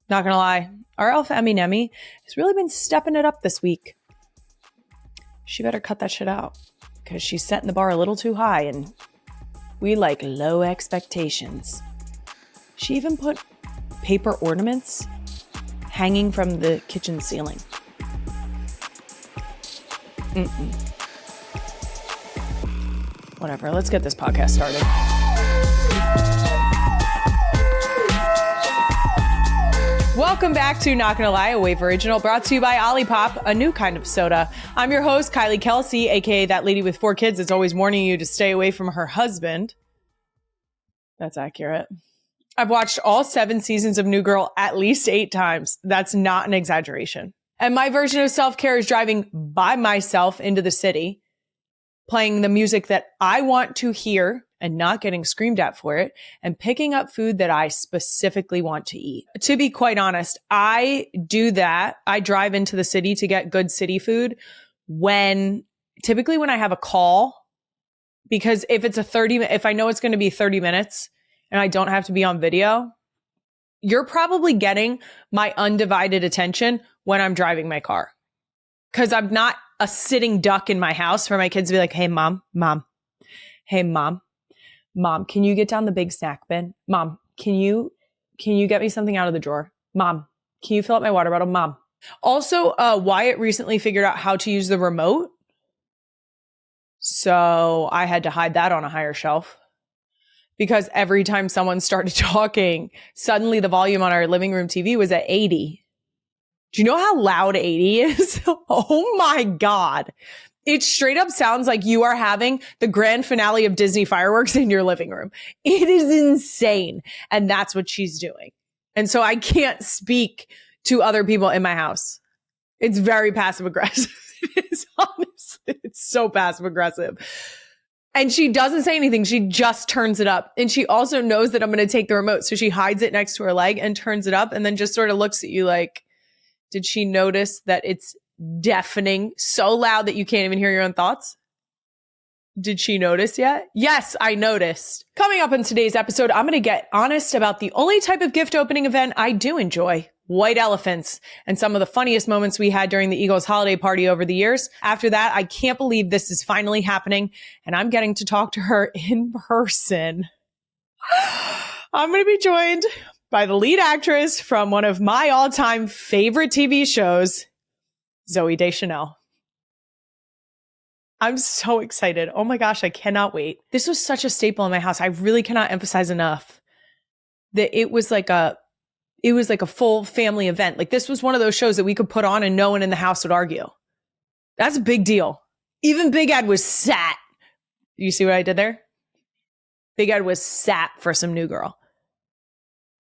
Not gonna lie, our elf Emmy Nemmy has really been stepping it up this week. She better cut that shit out because she's setting the bar a little too high and we like low expectations. She even put paper ornaments hanging from the kitchen ceiling. Whatever, let's get this podcast started. Welcome back to Not Gonna Lie, a Wave original brought to you by Olipop, a new kind of soda. I'm your host, Kylie Kelsey, aka that lady with 4 kids that's always warning you to stay away from her husband. That's accurate. I've watched all 7 seasons of New Girl at least 8 times. That's not an exaggeration. And my version of self-care is driving by myself into the city, playing the music that I want to hear and not getting screamed at for it, and picking up food that I specifically want to eat. To be quite honest, I do that. I drive into the city to get good city food typically when I have a call, because if I know it's going to be 30 minutes and I don't have to be on video, you're probably getting my undivided attention when I'm driving my car. Because I'm not a sitting duck in my house for my kids to be like, hey, mom, hey, mom, can you get down the big snack bin? Mom, can you get me something out of the drawer? Mom, can you fill up my water bottle? Mom. Also, Wyatt recently figured out how to use the remote. So I had to hide that on a higher shelf because every time someone started talking, suddenly the volume on our living room TV was at 80. Do you know how loud 80 is? Oh my God. It straight up sounds like you are having the grand finale of Disney fireworks in your living room. It is insane. And that's what she's doing. And so I can't speak to other people in my house. It's very passive aggressive. It's honestly, it's so passive aggressive. And she doesn't say anything. She just turns it up. And she also knows that I'm going to take the remote. So she hides it next to her leg and turns it up and then just sort of looks at you like, did she notice that it's deafening, so loud that you can't even hear your own thoughts? Did she notice yet? Yes, I noticed. Coming up in today's episode, I'm going to get honest about the only type of gift opening event I do enjoy, white elephants, and some of the funniest moments we had during the Eagles holiday party over the years. After that, I can't believe this is finally happening, and I'm getting to talk to her in person. I'm going to be joined by the lead actress from one of my all-time favorite TV shows, Zooey Deschanel. I'm so excited. Oh my gosh, I cannot wait. This was such a staple in my house. I really cannot emphasize enough that it was like a full family event. Like this was one of those shows that we could put on and no one in the house would argue. That's a big deal. Even Big Ed was sat. You see what I did there? Big Ed was sat for some New Girl.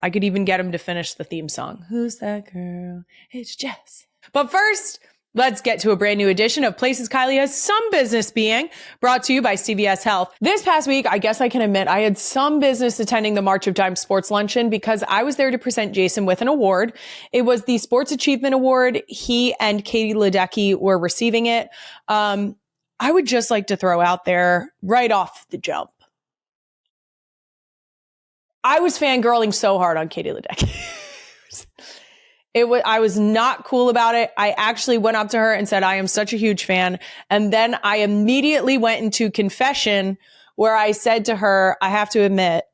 I could even get him to finish the theme song. Who's that girl? It's Jess. But first, let's get to a brand new edition of Places Kylie Has Some Business Being, brought to you by CVS Health. This past week, I guess I can admit I had some business attending the March of Dimes Sports Luncheon because I was there to present Jason with an award. It was the Sports Achievement Award. He and Katie Ledecky were receiving it. I would just like to throw out there right off the jump, I was fangirling so hard on Katie Ledecky. I was not cool about it. I actually went up to her and said, I am such a huge fan. And then I immediately went into confession where I said to her, I have to admit,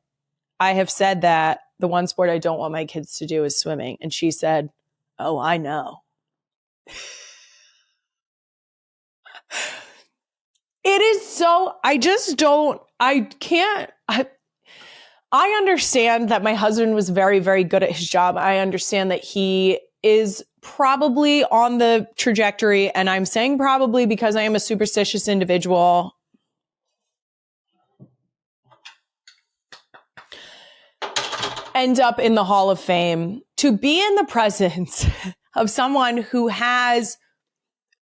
I have said that the one sport I don't want my kids to do is swimming. And she said, oh, I know. It is so, I understand that my husband was very, very good at his job. I understand that he is probably on the trajectory, and I'm saying probably because I am a superstitious individual. End up in the Hall of Fame. To be in the presence of someone who has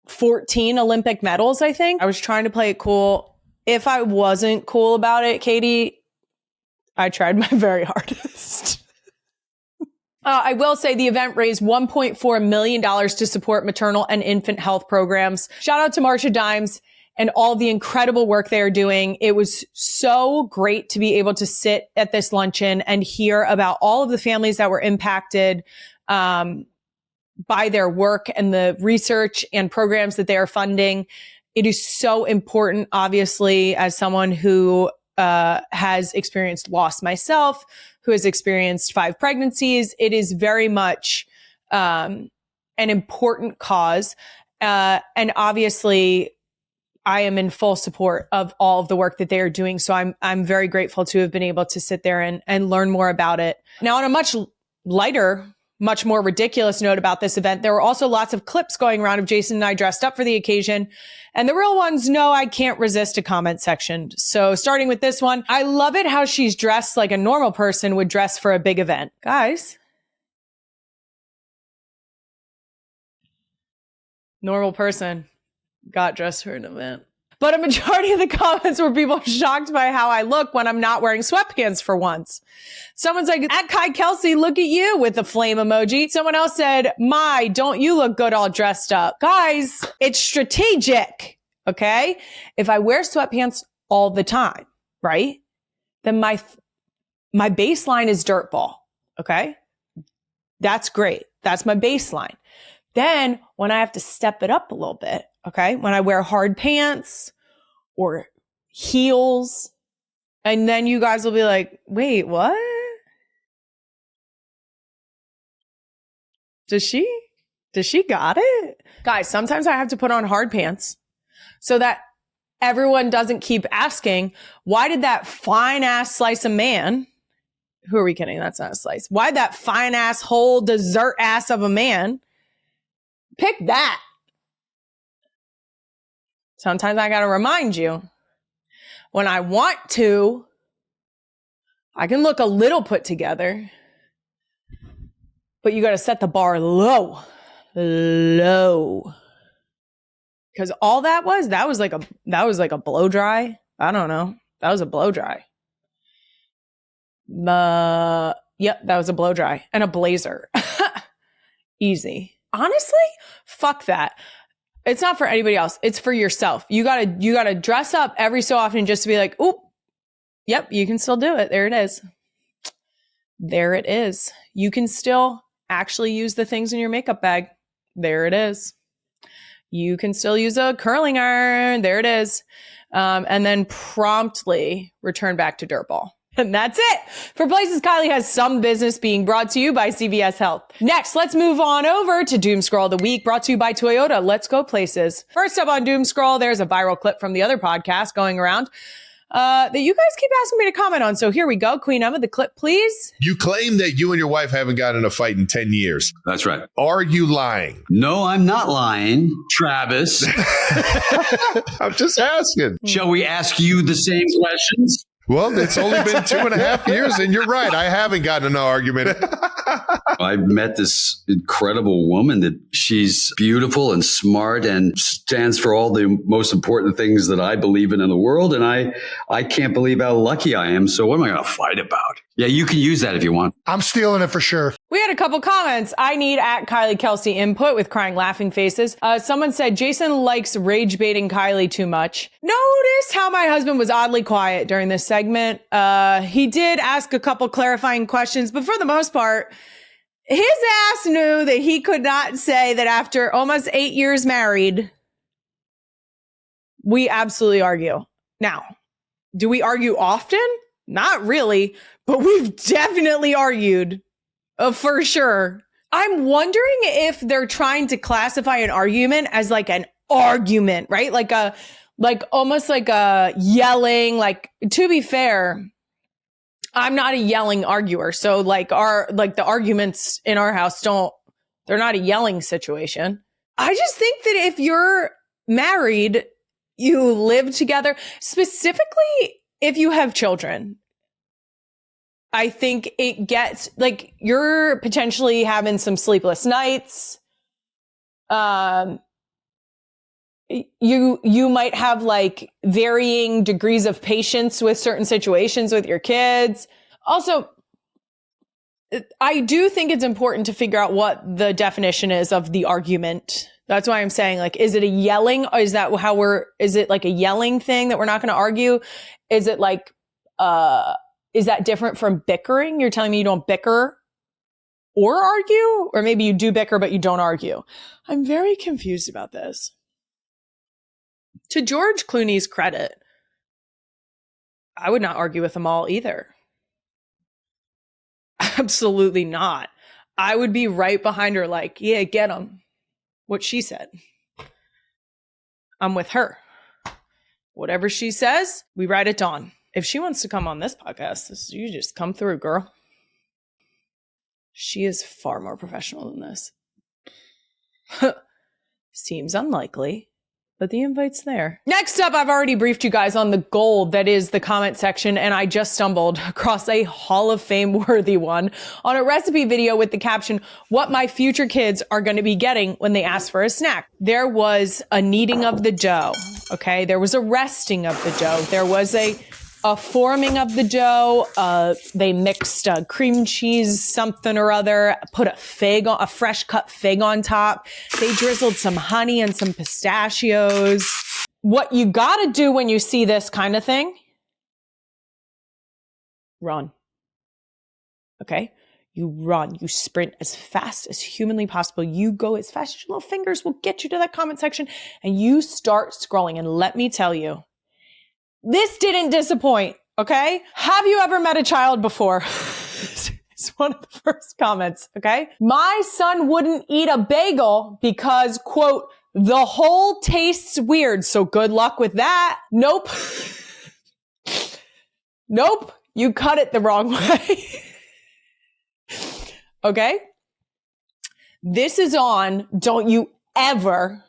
14 Olympic medals, I think. I was trying to play it cool. If I wasn't cool about it, Katie, I tried my very hardest. I will say the event raised $1.4 million to support maternal and infant health programs. Shout out to March of Dimes and all the incredible work they are doing. It was so great to be able to sit at this luncheon and hear about all of the families that were impacted by their work and the research and programs that they are funding. It is so important, obviously, as someone who has experienced loss myself, who has experienced 5 pregnancies. It is very much an important cause. And obviously, I am in full support of all of the work that they are doing. So I'm very grateful to have been able to sit there and learn more about it. Now, on a much lighter, much more ridiculous note about this event, there were also lots of clips going around of Jason and I dressed up for the occasion. And the real ones, no, I can't resist a comment section. So starting with this one, I love it how she's dressed like a normal person would dress for a big event. Guys, normal person got dressed for an event. But a majority of the comments were people shocked by how I look when I'm not wearing sweatpants for once. Someone's like, at Kai Kelsey, look at you with the flame emoji. Someone else said, my, don't you look good all dressed up. Guys, it's strategic, okay? If I wear sweatpants all the time, right? Then my baseline is Dirtball, okay? That's great. That's my baseline. Then when I have to step it up a little bit, okay, when I wear hard pants or heels, and then you guys will be like, wait, what? Does she got it? Guys, sometimes I have to put on hard pants so that everyone doesn't keep asking, why did that fine ass slice of man, who are we kidding? That's not a slice. Why that fine ass whole dessert ass of a man pick that? Sometimes I got to remind you, when I want to, I can look a little put together, but you got to set the bar low. Because all that was like a blow dry. I don't know. That was a blow dry. Yep, that was a blow dry and a blazer. Easy. Honestly, fuck that. It's not for anybody else. It's for yourself. You gotta dress up every so often just to be like, oop, yep, you can still do it. There it is. There it is. You can still actually use the things in your makeup bag. There it is. You can still use a curling iron. There it is. And then promptly return back to Dirtball. And that's it for Places Kylie Has Some Business, being brought to you by CVS Health. Next, let's move on over to Doomscroll of the Week, brought to you by Toyota. Let's go places. First up on Doomscroll, there's a viral clip from the other podcast going around that you guys keep asking me to comment on. So here we go. Queen Emma, the clip, please. You claim that you and your wife haven't gotten in a fight in 10 years. That's right. Are you lying? No, I'm not lying, Travis. I'm just asking. Shall we ask you the same questions? Well, it's only been 2.5 years, and you're right. I haven't gotten in an argument. I met this incredible woman that she's beautiful and smart and stands for all the most important things that I believe in the world. And I can't believe how lucky I am. So what am I going to fight about? Yeah, you can use that if you want. I'm stealing it for sure. We had a couple comments. I need at Kylie Kelsey input with crying laughing faces. Someone said, Jason likes rage baiting Kylie too much. Notice how my husband was oddly quiet during this segment. He did ask a couple clarifying questions, but for the most part, his ass knew that he could not say that after almost 8 years married, we absolutely argue. Now, do we argue often? Not really, but we've definitely argued for sure. I'm wondering if they're trying to classify an argument as like an argument, right? Like almost like a yelling, like, to be fair, I'm not a yelling arguer. So the arguments in our house they're not a yelling situation. I just think that if you're married, you live together, specifically if you have children, I think it gets like you're potentially having some sleepless nights. You might have like varying degrees of patience with certain situations with your kids. Also, I do think it's important to figure out what the definition is of the argument. That's why I'm saying, like, is it a yelling? Or is that how is it like a yelling thing that we're not going to argue? Is it like, is that different from bickering? You're telling me you don't bicker or argue? Or maybe you do bicker, but you don't argue. I'm very confused about this. To George Clooney's credit, I would not argue with them all either. Absolutely not. I would be right behind her like, yeah, get them. What she said. I'm with her. Whatever she says, we ride it on. If she wants to come on this podcast, you just come through, girl. She is far more professional than this. Seems unlikely, but the invite's there. Next up, I've already briefed you guys on the gold that is the comment section, and I just stumbled across a Hall of Fame worthy one on a recipe video with the caption, "What my future kids are going to be getting when they ask for a snack." There was a kneading of the dough, okay? There was a resting of the dough. There was a forming of the dough. They mixed cream cheese, something or other, put a fresh cut fig on top. They drizzled some honey and some pistachios. What you gotta do when you see this kind of thing, run. Okay? You run, you sprint as fast as humanly possible. You go as fast as your little fingers will get you to that comment section, and you start scrolling. And let me tell you, this didn't disappoint, okay? Have you ever met a child before? It's one of the first comments, okay? My son wouldn't eat a bagel because, quote, the whole tastes weird, so good luck with that. Nope. Nope, you cut it the wrong way. Okay? This is on, don't you ever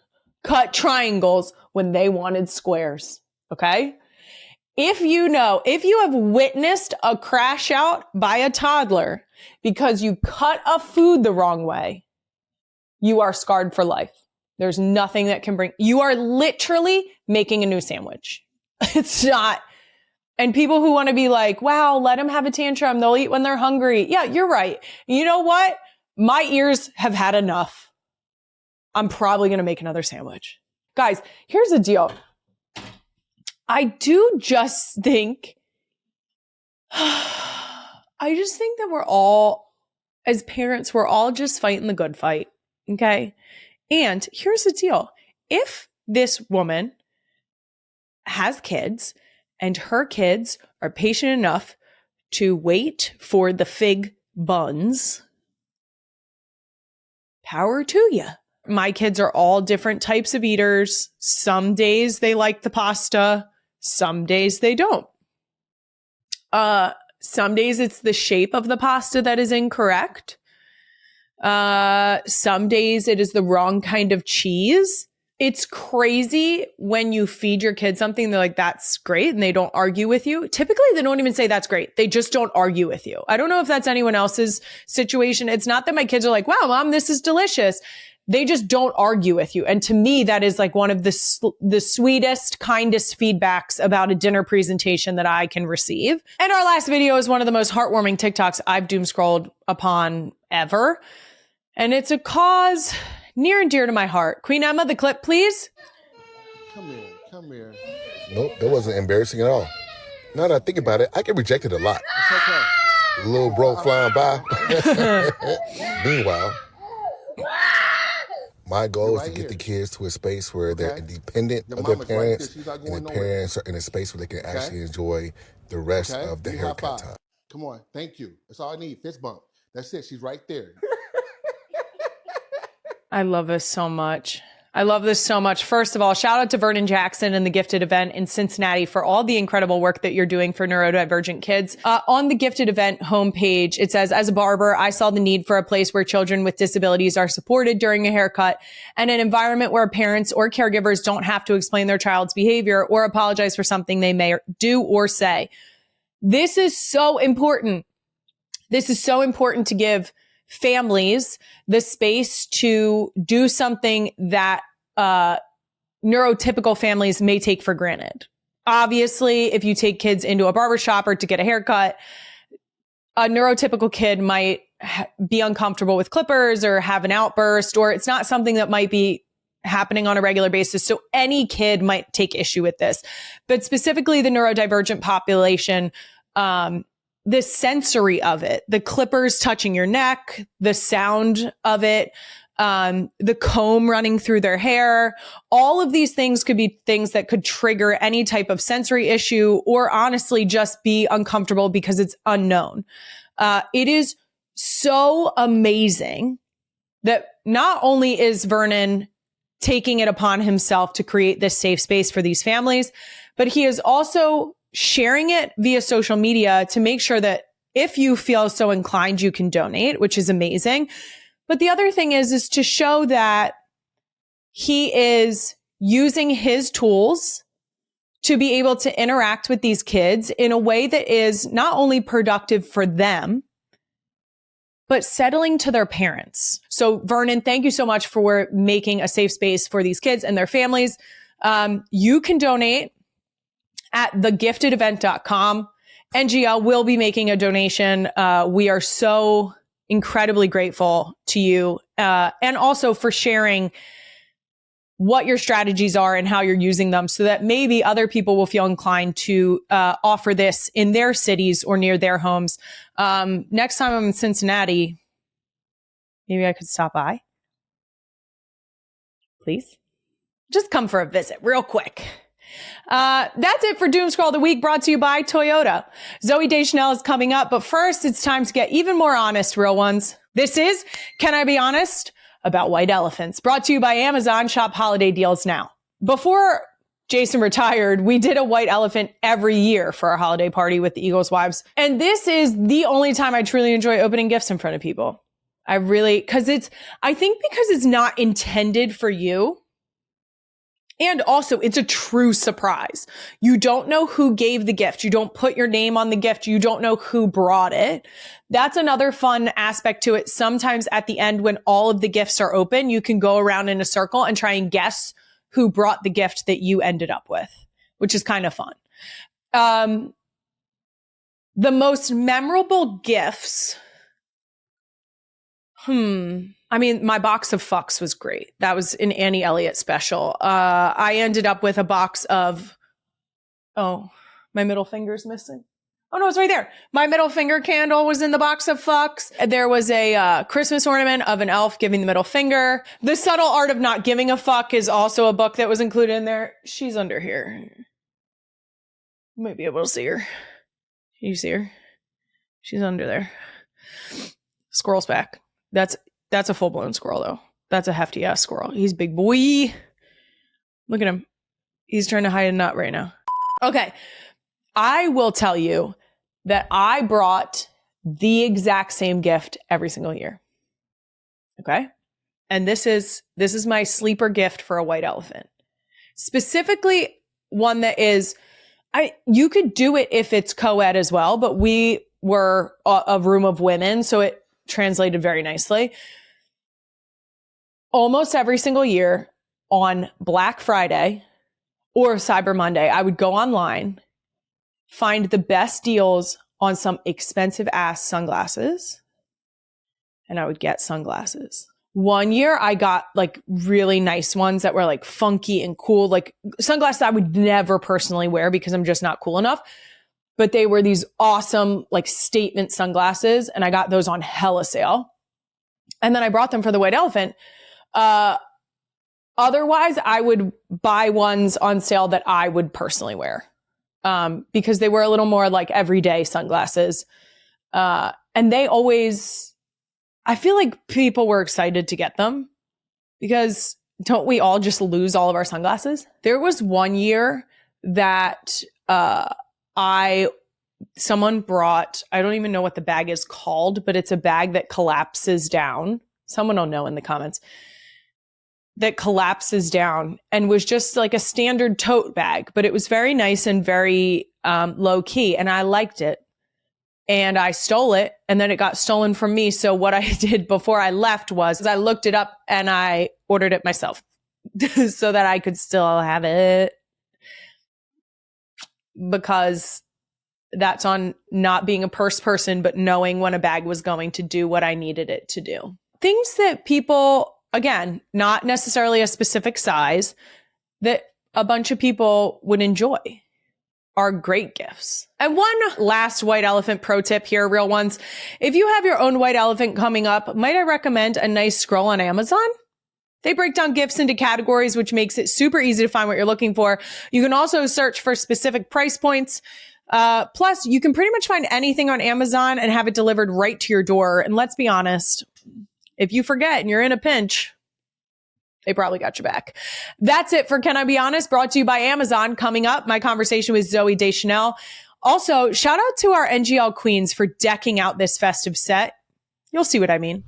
cut triangles when they wanted squares, okay? If you have witnessed a crash out by a toddler because you cut a food the wrong way, you are scarred for life. There's nothing that can you are literally making a new sandwich. It's not. And people who want to be like, wow, let them have a tantrum. They'll eat when they're hungry. Yeah, you're right. You know what? My ears have had enough. I'm probably going to make another sandwich. Guys, here's the deal. I do just think, that we're all, as parents, we're all just fighting the good fight. Okay. And here's the deal. If this woman has kids and her kids are patient enough to wait for the fig buns, power to you. My kids are all different types of eaters. Some days they like the pasta. Some days they don't. Some days it's the shape of the pasta that is incorrect. Some days it is the wrong kind of cheese. It's crazy when you feed your kids something, they're like, that's great, and they don't argue with you. Typically, they don't even say that's great. They just don't argue with you. I don't know if that's anyone else's situation. It's not that my kids are like, wow, mom, this is delicious. They just don't argue with you. And to me, that is like one of the sweetest, kindest feedbacks about a dinner presentation that I can receive. And our last video is one of the most heartwarming TikToks I've doomscrolled upon ever. And it's a cause near and dear to my heart. Queen Emma, the clip, please. Come here. Nope, that wasn't embarrassing at all. Now that I think about it, I get rejected a lot. It's okay. Little bro flying by. Meanwhile, my goal is to get the kids to a space where they're independent of their parents, and the parents are in a space where they can actually enjoy the rest of the haircut time. Come on, thank you. That's all I need, fist bump. That's it, she's right there. I love this so much. I love this so much. First of all, shout out to Vernon Jackson and the Gifted event in Cincinnati for all the incredible work that you're doing for neurodivergent kids. On the Gifted event homepage, it says, as a barber, I saw the need for a place where children with disabilities are supported during a haircut and an environment where parents or caregivers don't have to explain their child's behavior or apologize for something they may do or say. This is so important. This is so important to give families the space to do something that neurotypical families may take for granted. Obviously, if you take kids into a barbershop or to get a haircut, a neurotypical kid might be uncomfortable with clippers or have an outburst, or it's not something that might be happening on a regular basis. So any kid might take issue with this, but specifically the neurodivergent population, the sensory of it, the clippers touching your neck, the sound of it, the comb running through their hair, all of these things could be things that could trigger any type of sensory issue or honestly just be uncomfortable because it's unknown. It is so amazing that not only is Vernon taking it upon himself to create this safe space for these families, but he is also sharing it via social media to make sure that if you feel so inclined, you can donate, which is amazing. But the other thing is to show that he is using his tools to be able to interact with these kids in a way that is not only productive for them, but settling to their parents. So Vernon, thank you so much for making a safe space for these kids and their families. You can donate at thegiftedevent.com. NGL will be making a donation. We are so incredibly grateful to you and also for sharing what your strategies are and how you're using them so that maybe other people will feel inclined to offer this in their cities or near their homes. Next time I'm in Cincinnati, maybe I could stop by. Please. Just come for a visit real quick. That's it for Doomscroll of the Week, brought to you by Toyota. Zooey Deschanel is coming up, but first it's time to get even more honest, real ones. This is Can I Be Honest About White Elephants, brought to you by Amazon. Shop holiday deals now. Before Jason retired, we did a white elephant every year for our holiday party with the Eagles Wives. And this is the only time I truly enjoy opening gifts in front of people. I think because it's not intended for you. And also, it's a true surprise. You don't know who gave the gift. You don't put your name on the gift. You don't know who brought it. That's another fun aspect to it. Sometimes at the end, when all of the gifts are open, you can go around in a circle and try and guess who brought the gift that you ended up with, which is kind of fun. The most memorable gifts. I mean, my box of fucks was great. That was an Annie Elliott special. I ended up with a box of, my middle finger's missing. Oh no, it's right there. My middle finger candle was in the box of fucks. There was a Christmas ornament of an elf giving the middle finger. The Subtle Art of Not Giving a Fuck is also a book that was included in there. She's under here. You might be able to see her. Can you see her? She's under there. Squirrel's back. That's a full-blown squirrel, though. That's a hefty-ass squirrel. He's big boy. Look at him. He's trying to hide a nut right now. Okay. I will tell you that I brought the exact same gift every single year. Okay? And this is my sleeper gift for a white elephant. Specifically, one that is, you could do it if it's co-ed as well, but we were a room of women, so it translated very nicely. Almost every single year on Black Friday or Cyber Monday, I would go online, find the best deals on some expensive ass sunglasses, and I would get sunglasses. One year I got like really nice ones that were like funky and cool, like sunglasses I would never personally wear because I'm just not cool enough. But they were these awesome like statement sunglasses, and I got those on hella sale. And then I brought them for the white elephant. Otherwise, I would buy ones on sale that I would personally wear because they were a little more like everyday sunglasses. And they always, I feel like people were excited to get them because don't we all just lose all of our sunglasses? There was one year that someone brought, I don't even know what the bag is called, but it's a bag that collapses down. Someone will know in the comments. That collapses down and was just like a standard tote bag, but it was very nice and very low key. And I liked it. And I stole it, and then it got stolen from me. So what I did before I left was I looked it up and I ordered it myself so that I could still have it. Because that's on not being a purse person, but knowing when a bag was going to do what I needed it to do. Things that people again, not necessarily a specific size, that a bunch of people would enjoy, are great gifts. And one last white elephant pro tip here, real ones. If you have your own white elephant coming up, might I recommend a nice scroll on Amazon? They break down gifts into categories, which makes it super easy to find what you're looking for. You can also search for specific price points. Plus, you can pretty much find anything on Amazon and have it delivered right to your door. And let's be honest, if you forget and you're in a pinch, they probably got your back. That's it for Can I Be Honest? Brought to you by Amazon. Coming up, my conversation with Zooey Deschanel. Also, shout out to our NGL queens for decking out this festive set. You'll see what I mean.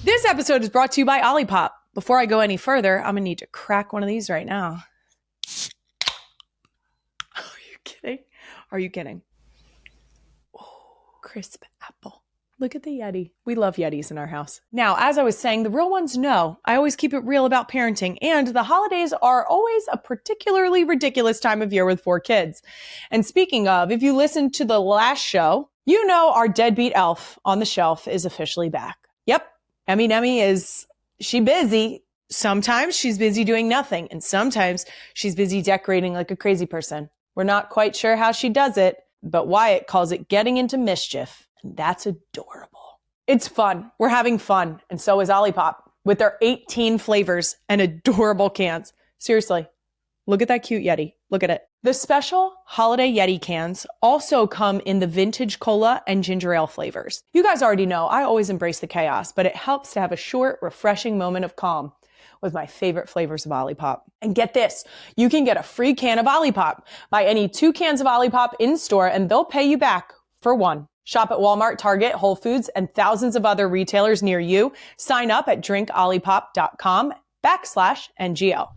This episode is brought to you by Olipop. Before I go any further, I'm going to need to crack one of these right now. Are you kidding? Are you kidding? Oh, crisp apple. Look at the Yeti. We love Yetis in our house. Now, as I was saying, the real ones know I always keep it real about parenting, and the holidays are always a particularly ridiculous time of year with 4 kids. And speaking of, if you listened to the last show, you know our deadbeat elf on the shelf is officially back. Yep, Emmy Nemmy she busy. Sometimes she's busy doing nothing, and sometimes she's busy decorating like a crazy person. We're not quite sure how she does it, but Wyatt calls it getting into mischief. And that's adorable. It's fun. We're having fun. And so is Olipop with their 18 flavors and adorable cans. Seriously, look at that cute Yeti. Look at it. The special holiday Yeti cans also come in the vintage cola and ginger ale flavors. You guys already know I always embrace the chaos, but it helps to have a short, refreshing moment of calm with my favorite flavors of Olipop. And get this, you can get a free can of Olipop. Buy any 2 cans of Olipop in store and they'll pay you back for 1. Shop at Walmart, Target, Whole Foods, and thousands of other retailers near you. Sign up at drinkolipop.com/NGL.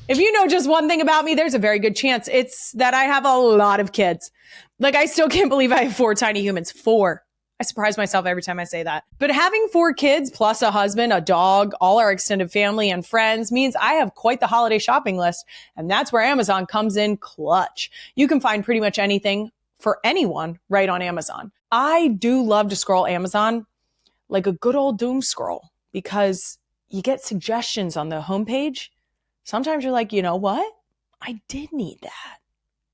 If you know just one thing about me, there's a very good chance it's that I have a lot of kids. Like, I still can't believe I have 4 tiny humans. 4. I surprise myself every time I say that. But having 4 kids plus a husband, a dog, all our extended family and friends means I have quite the holiday shopping list. And that's where Amazon comes in clutch. You can find pretty much anything for anyone right on Amazon. I do love to scroll Amazon like a good old Doomscroll because you get suggestions on the homepage. Sometimes you're like, you know what? I did need that.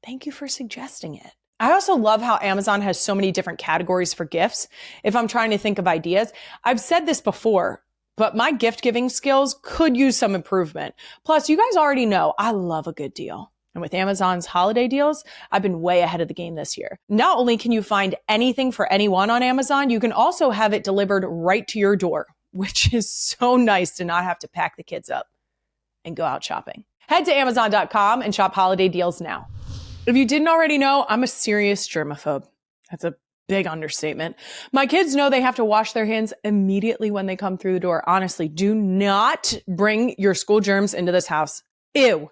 Thank you for suggesting it. I also love how Amazon has so many different categories for gifts. If I'm trying to think of ideas, I've said this before, but my gift giving skills could use some improvement. Plus, you guys already know I love a good deal. And with Amazon's holiday deals, I've been way ahead of the game this year. Not only can you find anything for anyone on Amazon, you can also have it delivered right to your door, which is so nice to not have to pack the kids up and go out shopping. Head to Amazon.com and shop holiday deals now. If you didn't already know, I'm a serious germaphobe. That's a big understatement. My kids know they have to wash their hands immediately when they come through the door. Honestly, do not bring your school germs into this house. Ew.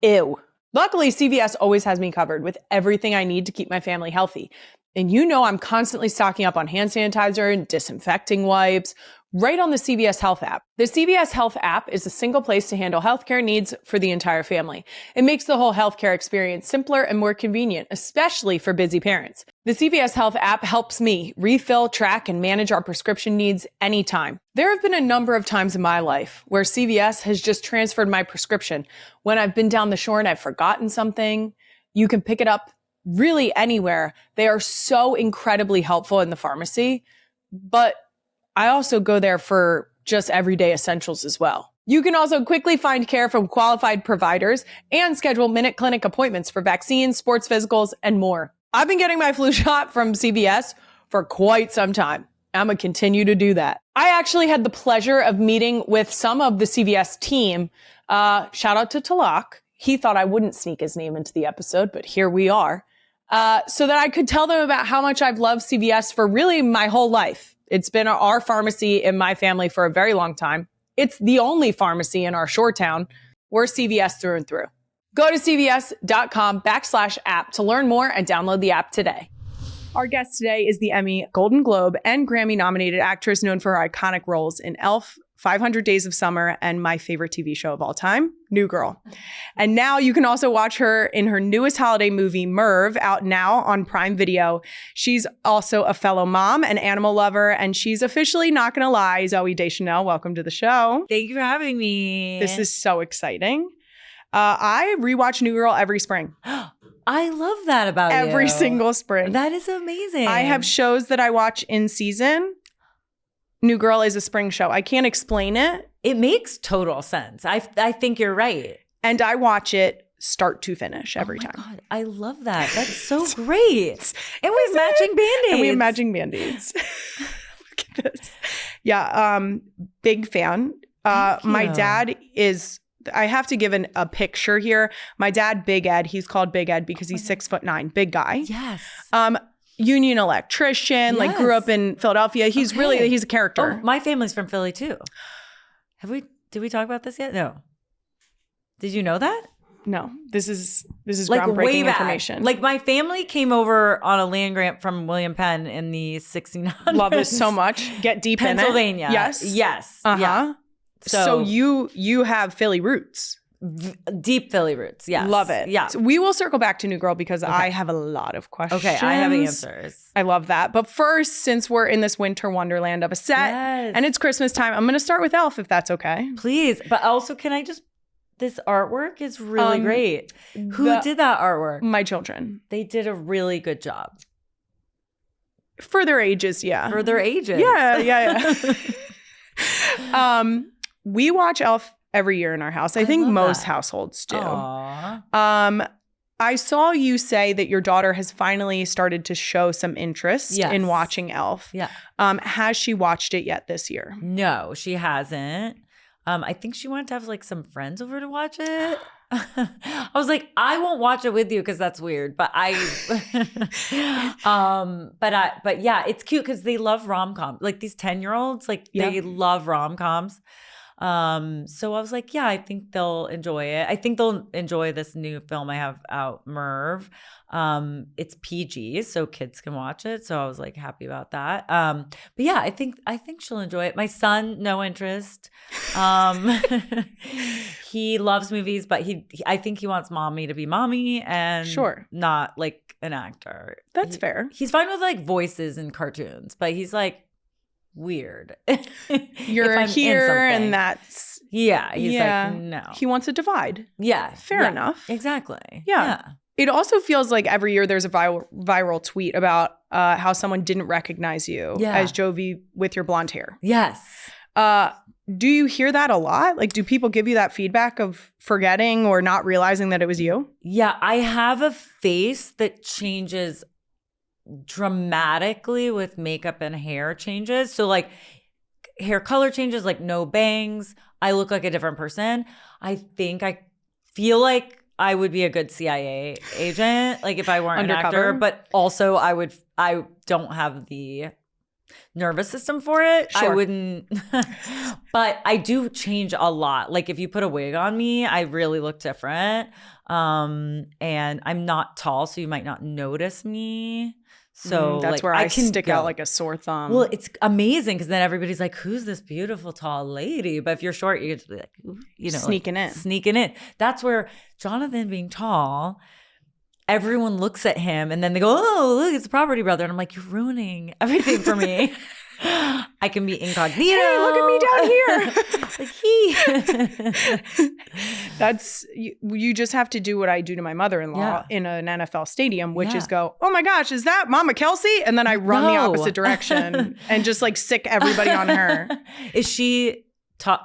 Ew. Luckily, CVS always has me covered with everything I need to keep my family healthy. And you know I'm constantly stocking up on hand sanitizer and disinfecting wipes right on the CVS Health app. The CVS Health app is a single place to handle healthcare needs for the entire family. It makes the whole healthcare experience simpler and more convenient, especially for busy parents. The CVS Health app helps me refill, track, and manage our prescription needs anytime. There have been a number of times in my life where CVS has just transferred my prescription. When I've been down the shore and I've forgotten something, you can pick it up really anywhere. They are so incredibly helpful in the pharmacy, but I also go there for just everyday essentials as well. You can also quickly find care from qualified providers and schedule minute clinic appointments for vaccines, sports physicals, and more. I've been getting my flu shot from CVS for quite some time. I'm going to continue to do that. I actually had the pleasure of meeting with some of the CVS team. Shout out to Talak. He thought I wouldn't sneak his name into the episode, but here we are. So that I could tell them about how much I've loved CVS for really my whole life. It's been our pharmacy in my family for a very long time. It's the only pharmacy in our shore town. We're CVS through and through. Go to cvs.com/app to learn more and download the app today. Our guest today is the Emmy, Golden Globe, and Grammy-nominated actress known for her iconic roles in Elf, 500 Days of Summer, and my favorite TV show of all time, New Girl. And now you can also watch her in her newest holiday movie, Merv, out now on Prime Video. She's also a fellow mom, an animal lover, and she's officially, not gonna lie, Zooey Deschanel, welcome to the show. Thank you for having me. This is so exciting. I rewatch New Girl every spring. I love that about you. Every single spring. That is amazing. I have shows that I watch in season. New Girl is a spring show. I can't explain it. It makes total sense. I think you're right. And I watch it start to finish every time. God, I love that. That's so great. And we have matching Band-Aids. And we have matching Band-Aids. Look at this. Yeah, big fan. My dad is, I have to give a picture here. My dad, Big Ed, he's called Big Ed because he's 6'9", big guy. Yes. Union electrician, like grew up in Philadelphia. He's he's a character. Oh, my family's from Philly too. Did we talk about this yet? No. Did you know that? No, this is like groundbreaking information. Like my family came over on a land grant from William Penn in the 1600s. Love this so much. Get deep in it. Pennsylvania. Yes. Yes. Uh-huh. Yeah. So you have Philly roots. Deep Philly roots. Yes. Love it. Yeah. So we will circle back to New Girl because I have a lot of questions. Okay, I have answers. I love that. But first, since we're in this winter wonderland of a set and it's Christmas time, I'm going to start with Elf, if that's okay. Please. But also, this artwork is really great. Who did that artwork? My children. They did a really good job. For their ages, yeah. For their ages. Yeah. We watch Elf every year in our house. I think most households do. Aww. I saw you say that your daughter has finally started to show some interest in watching Elf. Yeah. Has she watched it yet this year? No, she hasn't. I think she wanted to have like some friends over to watch it. I was like, I won't watch it with you because that's weird. But but yeah, it's cute because they love rom-coms. Like these 10-year-olds, they love rom-coms. So I was like, yeah, I think they'll enjoy it. I think they'll enjoy this new film I have out, Merv. It's PG, so kids can watch it. So I was like happy about that. But yeah, I think she'll enjoy it. My son, no interest. He loves movies, but I think he wants mommy to be mommy and not like an actor. That's fair. He's fine with like voices and cartoons, but he's like weird. You're here and that's he's like no. He wants a divide. Yeah. Fair enough. Exactly. Yeah. It also feels like every year there's a viral tweet about how someone didn't recognize you as Jovi with your blonde hair. Yes. Do you hear that a lot? Like, do people give you that feedback of forgetting or not realizing that it was you? Yeah, I have a face that changes dramatically with makeup and hair changes. So like hair color changes, like no bangs. I look like a different person. I feel like I would be a good CIA agent, like if I weren't Undercover. an actor, but also I don't have the nervous system for it. I wouldn't, but I do change a lot. Like if you put a wig on me, I really look different. And I'm not tall, so you might not notice me. So that's where I can stick out like a sore thumb. Well, it's amazing because then everybody's like, who's this beautiful tall lady? But if you're short, you get to be like, sneaking in. That's where Jonathan being tall, everyone looks at him and then they go, oh, look, it's the property brother. And I'm like, you're ruining everything for me. I can be incognito. Hey, look at me down here. That's you just have to do what I do to my mother-in-law in an NFL stadium, which is go, oh my gosh, is that Mama Kelsey? And then I run the opposite direction and just like sick everybody on her. Is she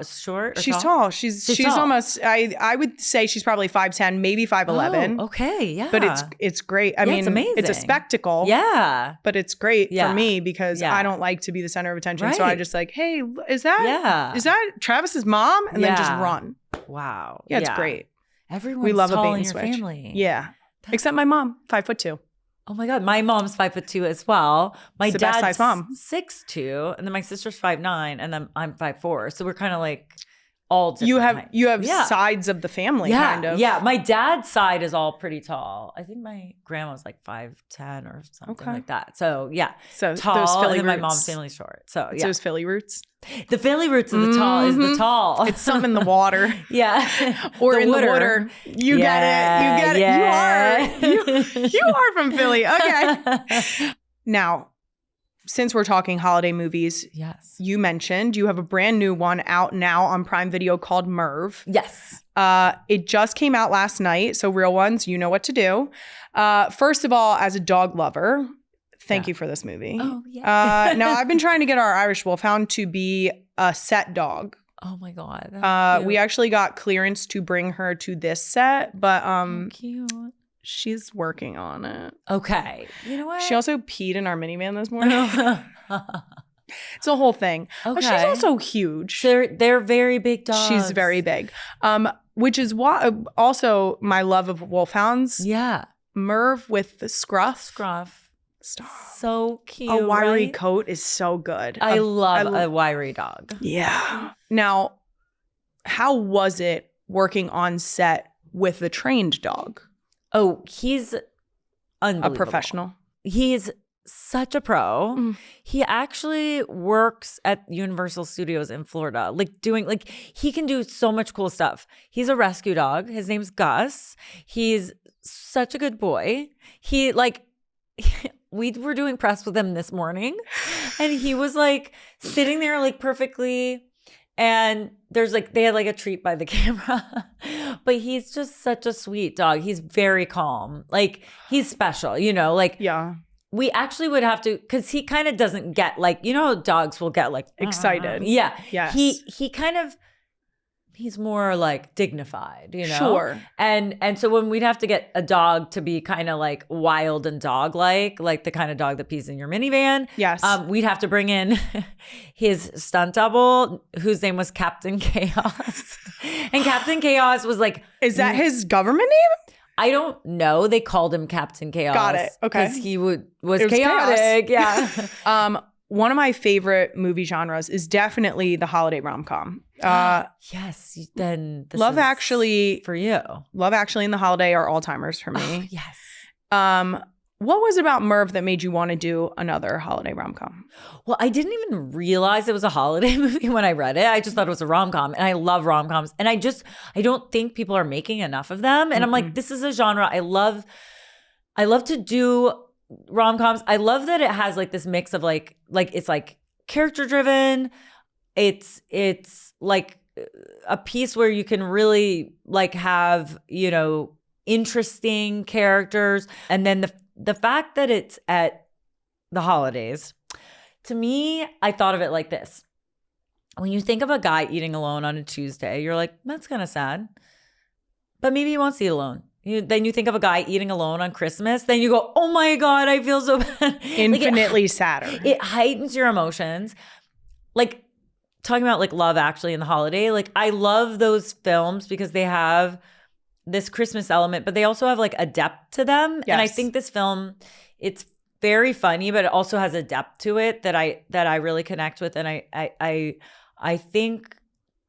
short? She's tall. She's tall. Almost. I would say she's probably 5'10", maybe 5'11". Oh, okay, yeah. But it's great. I mean, it's amazing. It's a spectacle. Yeah. But it's great for me because I don't like to be the center of attention. So I just like, hey, is that Travis's mom? And then just run. Wow. Yeah, it's great. Everyone's we love tall a bait and in your switch. family. Yeah. Except my mom, 5'2". Oh my God. My mom's 5'2" as well. My it's the dad's best size mom. 6'2", and then my sister's 5'9", and then I'm 5'4". So we're kind of like all different you have heights. sides of the family, Yeah, kind of. yeah. My dad's side is all pretty tall. I think my grandma's like 5'10" or something like that. So yeah, So tall. those Philly and then my roots. mom's family's short. So It's yeah, those Philly roots. the Philly roots of the tall is the tall. It's something in the water. Yeah, Or in the water. You get it. You are from Philly. Okay. Now, since we're talking holiday movies, Yes. you mentioned you have a brand new one out now on Prime Video called Merv. Yes. It just came out last night, so real ones, you know what to do. First of all, as a dog lover, thank you for this movie. Oh, yeah. Now, I've been trying to get our Irish Wolfhound to be a set dog. Oh my God. We actually got clearance to bring her to this set, but cute. she's working on it. Okay. You know what? She also peed in our minivan this morning. It's a whole thing. Okay. But she's also huge. They're very big dogs. She's very big. Which is why also my love of wolfhounds. Yeah. Merv with the scruff. Stop. So cute. A wiry right? coat is so good. I love a wiry dog. Yeah. Now, how was it working on set with the trained dog? Oh, he's unbelievable. A professional. He's such a pro. Mm. He actually works at Universal Studios in Florida, he can do so much cool stuff. He's a rescue dog. His name's Gus. He's such a good boy. We were doing press with him this morning and he was sitting there perfectly. And they had a treat by the camera, but he's just such a sweet dog. He's very calm. He's special, Yeah. We actually would have to, cause he kind of doesn't get dogs will get Excited. Yeah. Yes. He kind of, he's more dignified, Sure. And so when we'd have to get a dog to be kind of wild and dog-like the kind of dog that pees in your minivan. Yes. We'd have to bring in his stunt double, whose name was Captain Chaos. And Captain Chaos was Is that his government name? I don't know. They called him Captain Chaos. Got it. Okay. Because he was It was chaotic. chaos. Yeah. One of my favorite movie genres is definitely the holiday rom-com. Yes. Then this Love is Actually for you. Love Actually and The Holiday are all-timers for me. Yes. What was it about Merv that made you want to do another holiday rom-com? Well, I didn't even realize it was a holiday movie when I read it. I just thought it was a rom-com, and I love rom-coms. And I don't think people are making enough of them. And I'm like, this is a genre I love to do rom-coms. I love that it has this mix of it's character driven. It's a piece where you can really have, interesting characters. And then the fact that it's at the holidays, to me, I thought of it like this. When you think of a guy eating alone on a Tuesday, you're like, that's kind of sad. But maybe he wants to eat alone. Then you think of a guy eating alone on Christmas. Then you go, oh my God, I feel so bad. Infinitely sadder. It heightens your emotions. Talking about Love Actually and The Holiday. I love those films because they have this Christmas element, but they also have a depth to them. Yes. And I think this film, it's very funny, but it also has a depth to it that I really connect with. And I think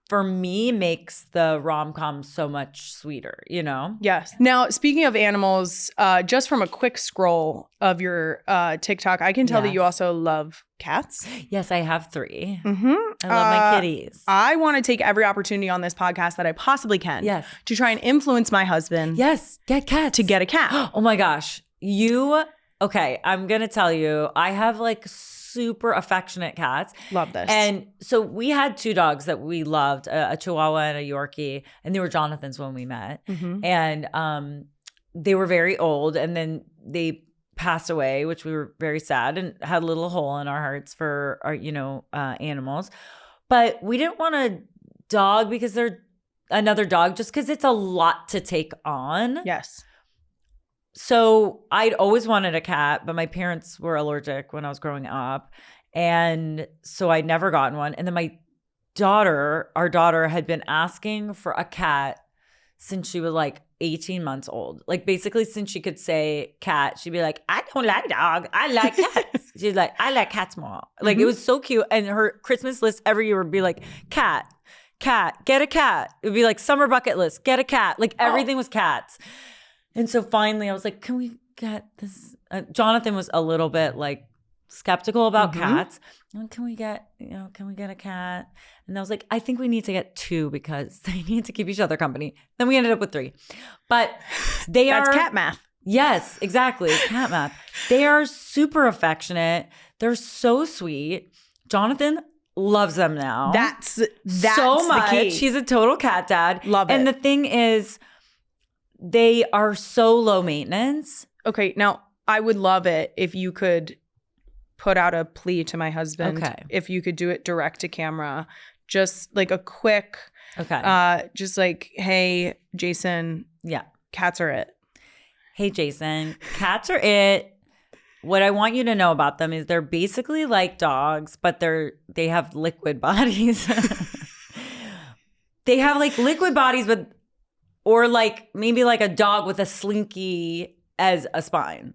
for me makes the rom-com so much sweeter, Yes. Now, speaking of animals, just from a quick scroll of your TikTok, I can tell that you also love cats. Yes, I have 3. Mm-hmm. I love my kitties. I want to take every opportunity on this podcast that I possibly can to try and influence my husband. Yes, get cats. To get a cat. Oh my gosh. Okay, I'm going to tell you, I have super affectionate cats. Love this. And so we had 2 dogs that we loved, a Chihuahua and a Yorkie, and they were Jonathan's when we met. Mm-hmm. And they were very old, and then they passed away, which we were very sad and had a little hole in our hearts for our, animals. But we didn't want a dog because they're another dog, just because it's a lot to take on. Yes. So I'd always wanted a cat, but my parents were allergic when I was growing up. And so I'd never gotten one. And then our daughter had been asking for a cat since she was 18 months old. Basically since she could say cat, she'd be like, I don't like dog. I like cats. She's like, I like cats more. It was so cute. And her Christmas list every year would be cat, cat, get a cat. It would be like summer bucket list, get a cat. Like everything was cats. And so finally I was like, can we get this? Jonathan was a little bit like skeptical about cats. Like, can we get a cat? And I was like, I think we need to get 2 because they need to keep each other company. Then we ended up with 3. But That's cat math. Yes, exactly. Cat math. They are super affectionate. They're so sweet. Jonathan loves them now. That's so much. the key. He's a total cat dad. Love it. And the thing is, they are so low maintenance. Okay, now I would love it if you could put out a plea to my husband. Okay. If you could do it direct to camera, just like a quick, just like, hey, Jason, cats are it. Hey, Jason, cats are it. What I want you to know about them is they're basically like dogs, but they have liquid bodies. They have like liquid bodies, or like maybe like a dog with a slinky as a spine.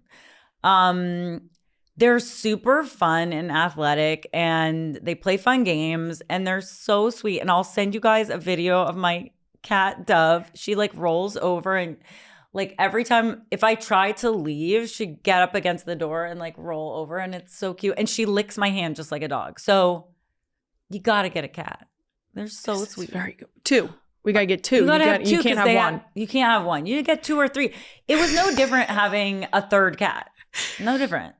They're super fun and athletic, and they play fun games, and they're so sweet. And I'll send you guys a video of my cat Dove. She like rolls over, and like every time if I try to leave, she'd get up against the door and like roll over, and it's so cute. And she licks my hand just like a dog. So you gotta get a cat. They're so sweet. Very good. 2. We gotta get 2. You gotta have 2. You can't have 1. You can't have 1. You get 2 or 3. It was no different having a 3rd cat. No different.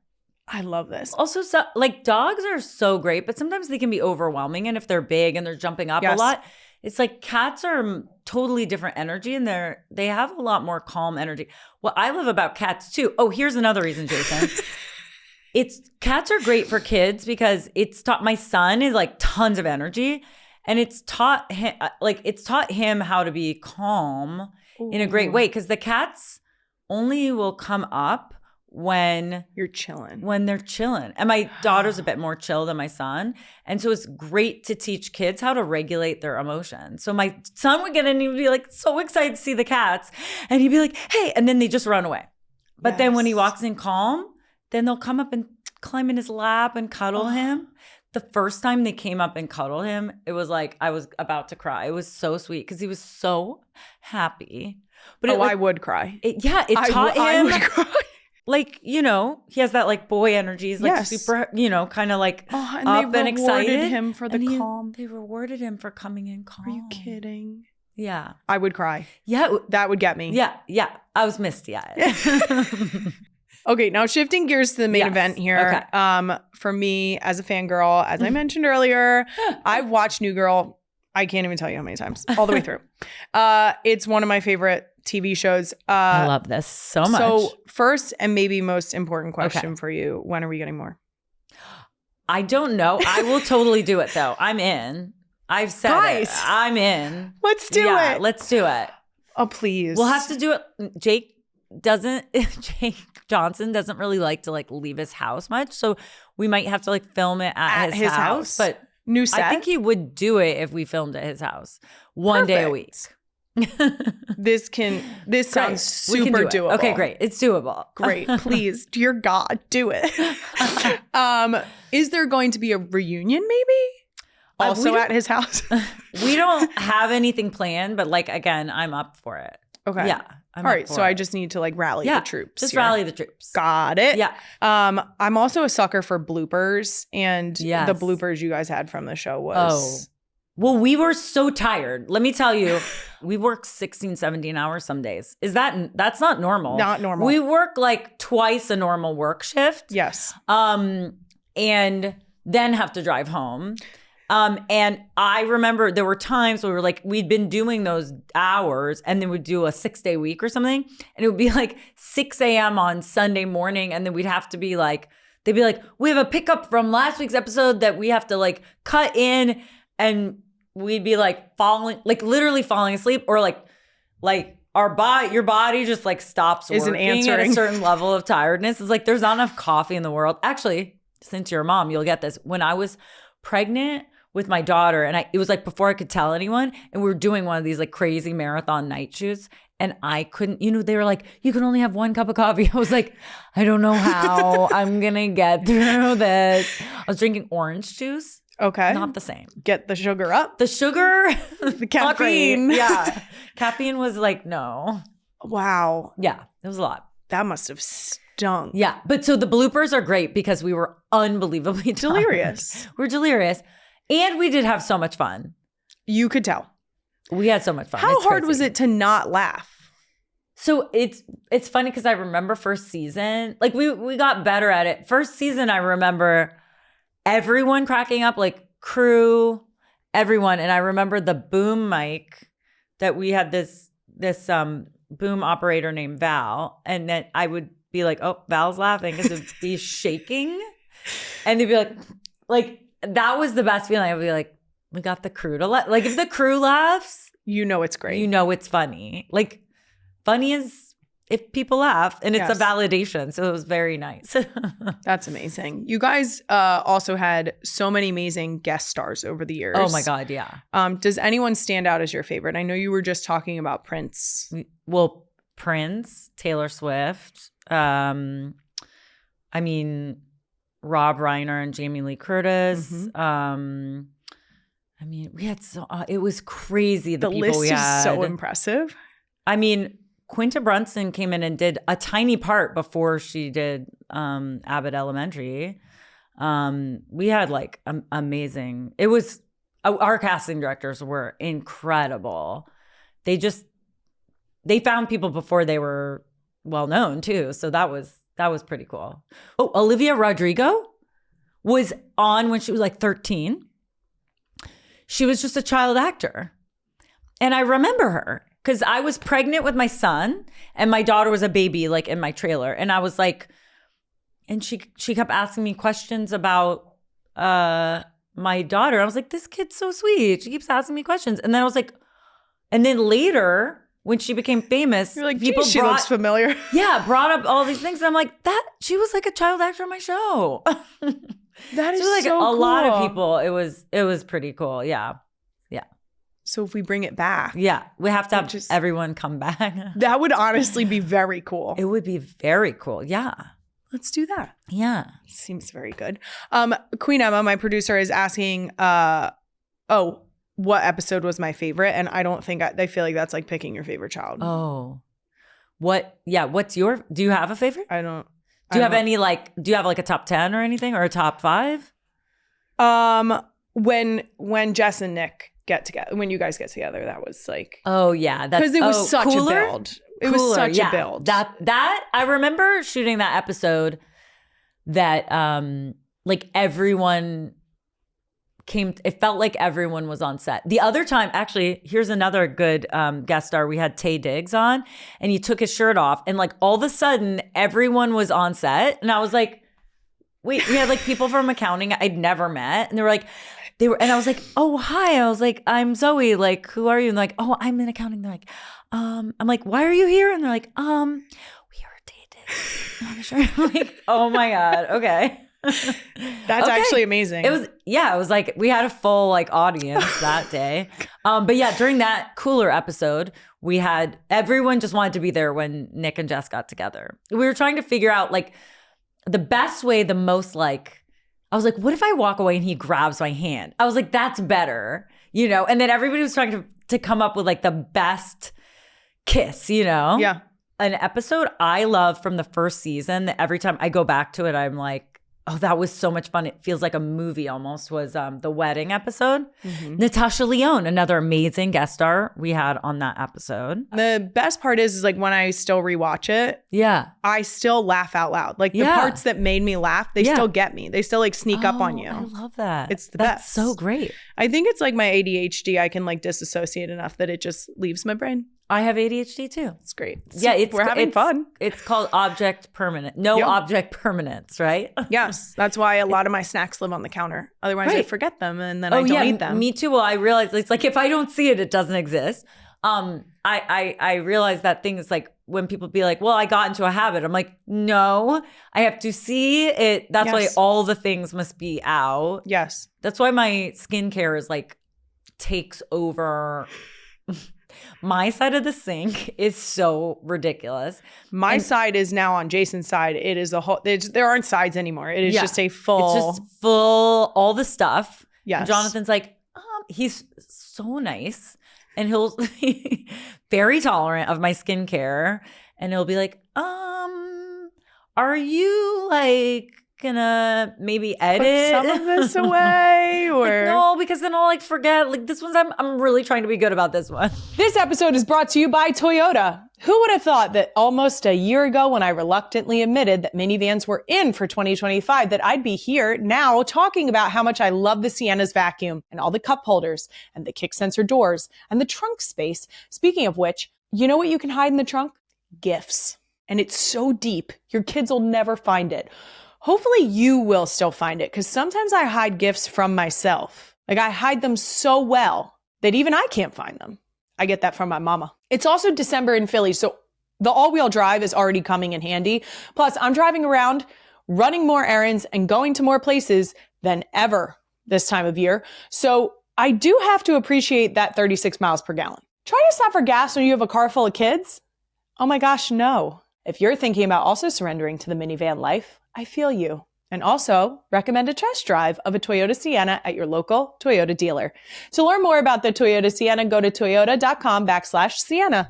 I love this. Also, so, like dogs are so great, but sometimes they can be overwhelming. And if they're big and they're jumping up a lot, it's like cats are totally different energy, and they have a lot more calm energy. What I love about cats too. Oh, here's another reason, Jason. Cats are great for kids because it's taught my son is like tons of energy, and it's taught him how to be calm in a great way, because the cats only will come up when you're chilling. When they're chilling. And my daughter's a bit more chill than my son. And so it's great to teach kids how to regulate their emotions. So my son would get in and he'd be like so excited to see the cats. And he'd be like, hey, and then they just run away. But then when he walks in calm, then they'll come up and climb in his lap and cuddle him. The first time they came up and cuddled him, it was like I was about to cry. It was so sweet because he was so happy. But I would cry. It taught him. I would cry. Like, you know, he has that like boy energy. He's like super, you know, kind of like and up and excited. They rewarded him for the calm. They rewarded him for coming in calm. Are you kidding? Yeah. I would cry. Yeah. That would get me. Yeah. Yeah. I was misty-eyed. Okay, now shifting gears to the main event here. Okay. For me, as a fangirl, as I mentioned earlier, I've watched New Girl. I can't even tell you how many times, all the way through. It's one of my favorite TV shows. I love this so much. So first and maybe most important question for you, when are we getting more? I don't know. I will totally do it though. I'm in. I've said it. I'm in. Let's do it. Let's do it. Oh, please. We'll have to do it. Jake Johnson doesn't really like to like leave his house much. So we might have to like film it at his house. But new set. I think he would do it if we filmed at his house one day a week. This sounds super doable. Okay, great. It's doable. Great. Please, dear God, do it. Is there going to be a reunion maybe? Also at his house? We don't have anything planned, but like, again, I'm up for it. Okay. Yeah. All right. So I just need to like rally the troops. Just rally the troops. Got it. Yeah. I'm also a sucker for bloopers, and the bloopers you guys had from the show was... Well, we were so tired. Let me tell you, we work 16, 17 hours some days. That's not normal. Not normal. We work like twice a normal work shift. Yes. And then have to drive home. And I remember there were times where we'd been doing those hours and then we'd do a 6-day week or something. And it would be like 6 a.m. on Sunday morning. And then we'd have to be like, they'd be like, we have a pickup from last week's episode that we have to like cut in. And we'd be like literally falling asleep, or like your body just like stops Isn't working answering. at a certain level of tiredness. It's like, there's not enough coffee in the world. Actually, since you're a mom, you'll get this. When I was pregnant with my daughter, and it was like before I could tell anyone, and we were doing one of these like crazy marathon night shoots, and I couldn't, they were like, you can only have 1 cup of coffee. I was like, I don't know how I'm gonna get through this. I was drinking orange juice. Okay. Not the same. Get the sugar up. The sugar, The caffeine. Yeah. Caffeine was like, no. Wow. Yeah. It was a lot. That must have stunk. Yeah. But so the bloopers are great because we were unbelievably tired. Delirious. We're delirious. And we did have so much fun. You could tell. We had so much fun. How It's hard crazy. was it to not laugh? So it's funny because I remember first season, like we got better at it. First season, I remember everyone cracking up, like crew, everyone. And I remember the boom mic that we had this boom operator named Val. And then I would be like, oh, Val's laughing because it'd be shaking. And they'd be like, that was the best feeling. I'd be like, we got the crew to laugh. Like if the crew laughs, You know it's great. you know it's funny. Like funny is if people laugh and it's Yes. a validation. So it was very nice. That's amazing. You guys also had so many amazing guest stars over the years. Oh my God, yeah. Does anyone stand out as your favorite? I know you were just talking about Prince. Well, Prince, Taylor Swift, I mean, Rob Reiner and Jamie Lee Curtis. Mhm. I mean, we had it was crazy the people list we had. is so impressive. I mean, Quinta Brunson came in and did a tiny part before she did Abbott Elementary. We had like amazing. It was our casting directors were incredible. They found people before they were well known too. So that was pretty cool. Oh, Olivia Rodrigo was on when she was like 13. She was just a child actor. And I remember her because I was pregnant with my son and my daughter was a baby like in my trailer. And I was like, and she kept asking me questions about my daughter. I was like, this kid's so sweet. She keeps asking me questions. And then I was like, and then later when she became famous, You're like, people she looks familiar. yeah, brought up all these things. And I'm like, that she was like a child actor on my show. That is So like so a lot of cool. people, it was pretty cool. Yeah. So if we bring it back, Yeah. We have to have Just- everyone come back. that would honestly be very cool. It would be very cool. Yeah. Let's do that. Yeah. Seems very good. Queen Emma, my producer, is asking, what episode was my favorite? And I don't think I feel like that's like picking your favorite child. Oh. What's your, do you have a favorite? I don't. Do you have any like, do you have like a top 10 or anything or a top 5? When Jess and Nick get together, when you guys get together, that was like, Oh yeah. because it was such Cooler? a build. It was Cooler, such yeah. a build. That I remember shooting that episode that like everyone came, it felt like everyone was on set. The other time, actually, here's another good guest star. We had Taye Diggs on and he took his shirt off and like all of a sudden everyone was on set. And I was like, wait, we had like people from accounting I'd never met. And and I was like, oh, hi. I was like, I'm Zooey. Like, who are you? And like, oh, I'm in accounting. They're like, I'm like, why are you here? And they're like, we are Taye Diggs on the shirt. I'm like, oh my God. Okay. That's Okay. actually amazing. It was like we had a full like audience that day. But yeah, during that Cooler episode, we had everyone just wanted to be there when Nick and Jess got together. We were trying to figure out like the best way, the most like, I was like, what if I walk away and he grabs my hand? I was like, that's better, you know? And then everybody was trying to come up with like the best kiss, you know? Yeah. An episode I love from the first season that every time I go back to it, I'm like, oh, that was so much fun. It feels like a movie almost, was the wedding episode. Mhm. Natasha Lyonne, another amazing guest star we had on that episode. The best part is like when I still rewatch it, Yeah. I still laugh out loud. Like the Yeah. parts that made me laugh, they Yeah. still get me. They still like sneak up on Oh, you. I love that. It's the That's best. so great. I think it's like my ADHD. I can like disassociate enough that it just leaves my brain. I have ADHD too. It's great. Yeah, we're having fun. It's called object permanent. No Yep. object permanence, right? Yes, that's why a lot of my snacks live on the counter. Otherwise, I Right. forget them and then I don't eat them. Me too. Well, I realized it's like if I don't see it, it doesn't exist. I realized that thing is like when people be like, well, I got into a habit. I'm like, no, I have to see it. That's why Yes. all the things must be out. Yes. That's why my skincare is like takes over. My side of the sink is so ridiculous. My And- side is now on Jason's side. It is a whole, there aren't sides anymore. It is Yeah. just a full. It's just full, all the stuff. Yes. And Jonathan's like, he's so nice. And he'll be very tolerant of my skincare. And he'll be like, are you like gonna maybe edit Put some of this away? Or like, no, because then I'll like forget. Like this one's I'm really trying to be good about this one. This episode is brought to you by Toyota. Who would have thought that almost a year ago, when I reluctantly admitted that minivans were in for 2025, that I'd be here now talking about how much I love the Sienna's vacuum and all the cup holders and the kick sensor doors and the trunk space. Speaking of which, you know what you can hide in the trunk? Gifts. And it's so deep, your kids will never find it. Hopefully you will still find it, because sometimes I hide gifts from myself. Like I hide them so well that even I can't find them. I get that from my mama. It's also December in Philly, so the all-wheel drive is already coming in handy. Plus, I'm driving around, running more errands, and going to more places than ever this time of year. So I do have to appreciate that 36 miles per gallon. Try to stop for gas when you have a car full of kids? Oh my gosh, no. If you're thinking about also surrendering to the minivan life, I feel you. And also recommend a test drive of a Toyota Sienna at your local Toyota dealer. To learn more about the Toyota Sienna, go to toyota.com/Sienna.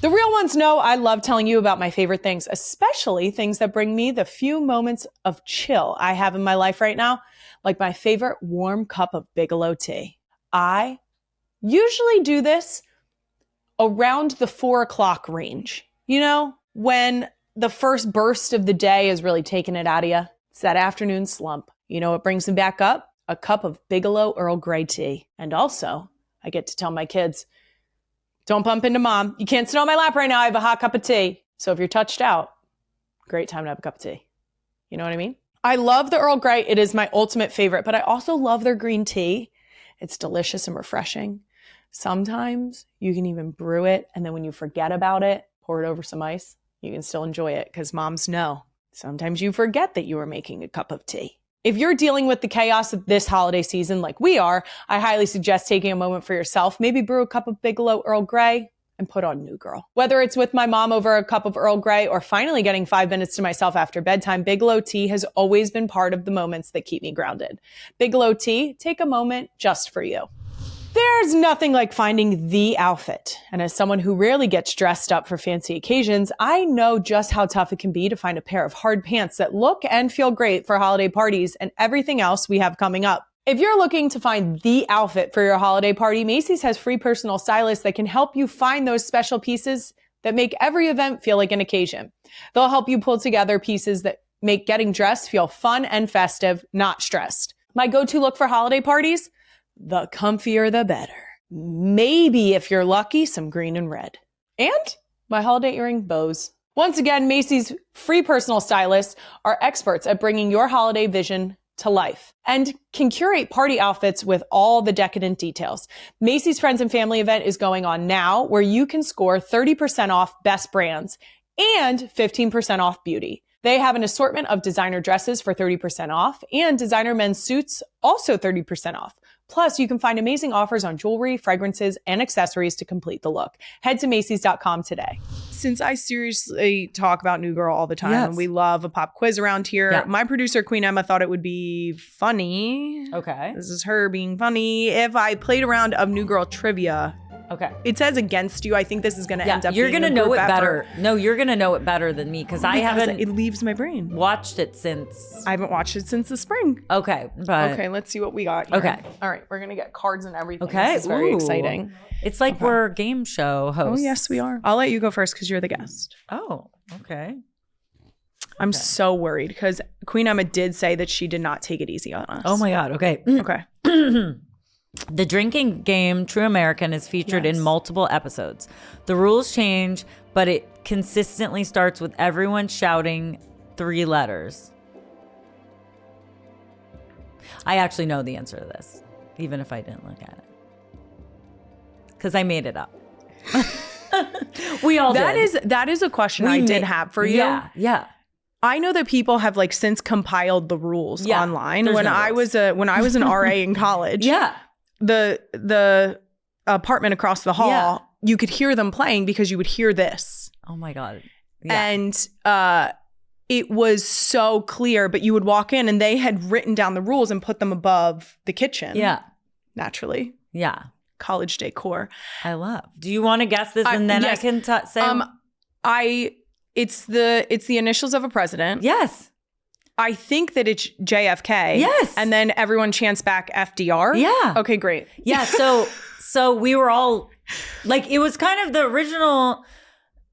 The real ones know I love telling you about my favorite things, especially things that bring me the few moments of chill I have in my life right now, like my favorite warm cup of Bigelow tea. I usually do this around the 4 o'clock range. You know, when the first burst of the day is really taking it out of you. It's that afternoon slump. You know what brings me back up? A cup of Bigelow Earl Grey tea. And also, I get to tell my kids, don't bump into mom. You can't sit on my lap right now. I have a hot cup of tea. So if you're touched out, great time to have a cup of tea. You know what I mean? I love the Earl Grey. It is my ultimate favorite, but I also love their green tea. It's delicious and refreshing. Sometimes you can even brew it, and then when you forget about it, pour it over some ice. You can still enjoy it, because moms know. Sometimes you forget that you are making a cup of tea. If you're dealing with the chaos of this holiday season like we are, I highly suggest taking a moment for yourself. Maybe brew a cup of Bigelow Earl Grey and put on New Girl. Whether it's with my mom over a cup of Earl Grey or finally getting 5 minutes to myself after bedtime, Bigelow tea has always been part of the moments that keep me grounded. Bigelow tea, take a moment just for you. There's nothing like finding the outfit. And as someone who rarely gets dressed up for fancy occasions, I know just how tough it can be to find a pair of hard pants that look and feel great for holiday parties and everything else we have coming up. If you're looking to find the outfit for your holiday party, Macy's has free personal stylists that can help you find those special pieces that make every event feel like an occasion. They'll help you pull together pieces that make getting dressed feel fun and festive, not stressed. My go-to look for holiday parties? The comfier, the better. Maybe, if you're lucky, some green and red. And my holiday earring bows. Once again, Macy's free personal stylists are experts at bringing your holiday vision to life and can curate party outfits with all the decadent details. Macy's Friends and Family event is going on now, where you can score 30% off best brands and 15% off beauty. They have an assortment of designer dresses for 30% off and designer men's suits, also 30% off. Plus, you can find amazing offers on jewelry, fragrances, and accessories to complete the look. Head to Macy's.com today. Since I seriously talk about New Girl all the time, and we love a pop quiz around here, my producer, Queen Emma, thought it would be funny. Okay. This is her being funny. If I played a round of New Girl trivia. Okay. It says against you. I think this is going to end up you're being gonna a know group it effort. better. No, you're going to know it better than me, because I haven't It leaves my brain. watched it since. I haven't watched it since the spring. Okay. But Okay, let's see what we got here. Okay. All right, we're going to get cards and everything. Okay. This is very Ooh. exciting. It's like we're game show hosts. Oh, yes, we are. I'll let you go first because you're the guest. Oh, okay. I'm so worried because Queen Emma did say that she did not take it easy on us. Oh my God. Okay. Okay. The drinking game True American is featured in multiple episodes. The rules change, but it consistently starts with everyone shouting 3 letters. I actually know the answer to this, even if I didn't look at it, because I made it up. We all did. That is a question I did have for you. Yeah. I know that people have like since compiled the rules online. There's When no I rules. was an RA in college, the apartment across the hall, you could hear them playing because you would hear this. Oh my God. And it was so clear, but you would walk in and they had written down the rules and put them above the kitchen. Yeah. Naturally. Yeah. College decor. I love. Do you want to guess this and then yes. I can say? It's the initials of a president. Yes. I think that it's JFK. Yes. And then everyone chants back FDR. Yeah. Okay, great. Yeah. So we were all like, it was kind of the original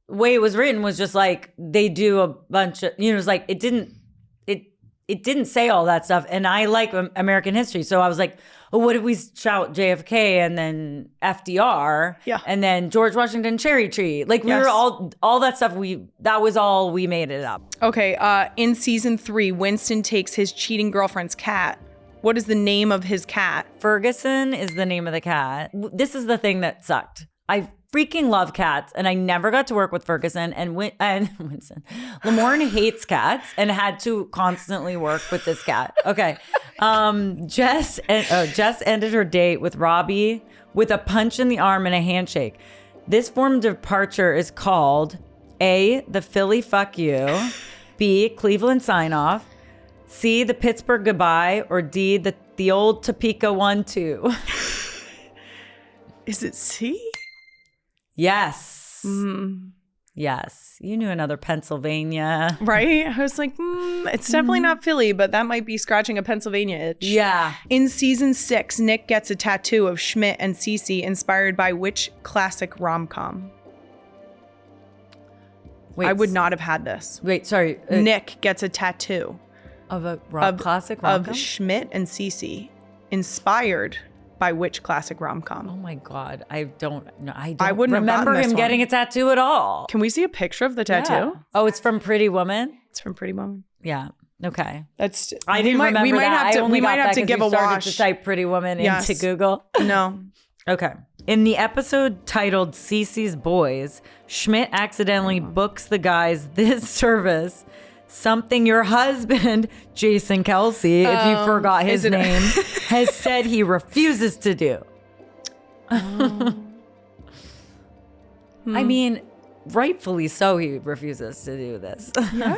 way it was written was just like they do a bunch of, it was like it didn't say all that stuff. And I like American history. So I was like, oh, what if we shout JFK and then FDR? Yeah. And then George Washington cherry tree. Like we were all that stuff. That was all we made it up. Okay. In season 3, Winston takes his cheating girlfriend's cat. What is the name of his cat? Ferguson is the name of the cat. This is the thing that sucked. I freaking love cats, and I never got to work with Ferguson and Winston. Lamorne hates cats and had to constantly work with this cat. Okay. Jess ended her date with Robbie with a punch in the arm and a handshake. This form of departure is called A, the Philly fuck you, B, Cleveland sign off, C, the Pittsburgh goodbye, or D, the old Topeka 1-2. Is it C? Yes. Yes. You knew another Pennsylvania. Right? I was like, it's definitely not Philly, but that might be scratching a Pennsylvania itch. Yeah. In season 6, Nick gets a tattoo of Schmidt and Cece inspired by which classic rom-com? Wait, I would not have had this. Wait, sorry. Nick gets a tattoo Of a classic rom-com? of Schmidt and Cece inspired by which classic rom-com? Oh my God. I don't I wouldn't have remember gotten this him one. getting a tattoo at all. Can we see a picture of the tattoo? Yeah. Oh, it's from Pretty Woman? It's from Pretty Woman. Yeah. Okay. That's I didn't remember we might that. have to I only we might got have that to 'cause give we a started wash. to type Pretty Woman Yes. into Google. No. Okay. In the episode titled Cece's Boys, Schmidt accidentally books the guys this service, something your husband, Jason Kelsey, if you forgot his name, has said he refuses to do. I mean, rightfully so, he refuses to do this. Yeah.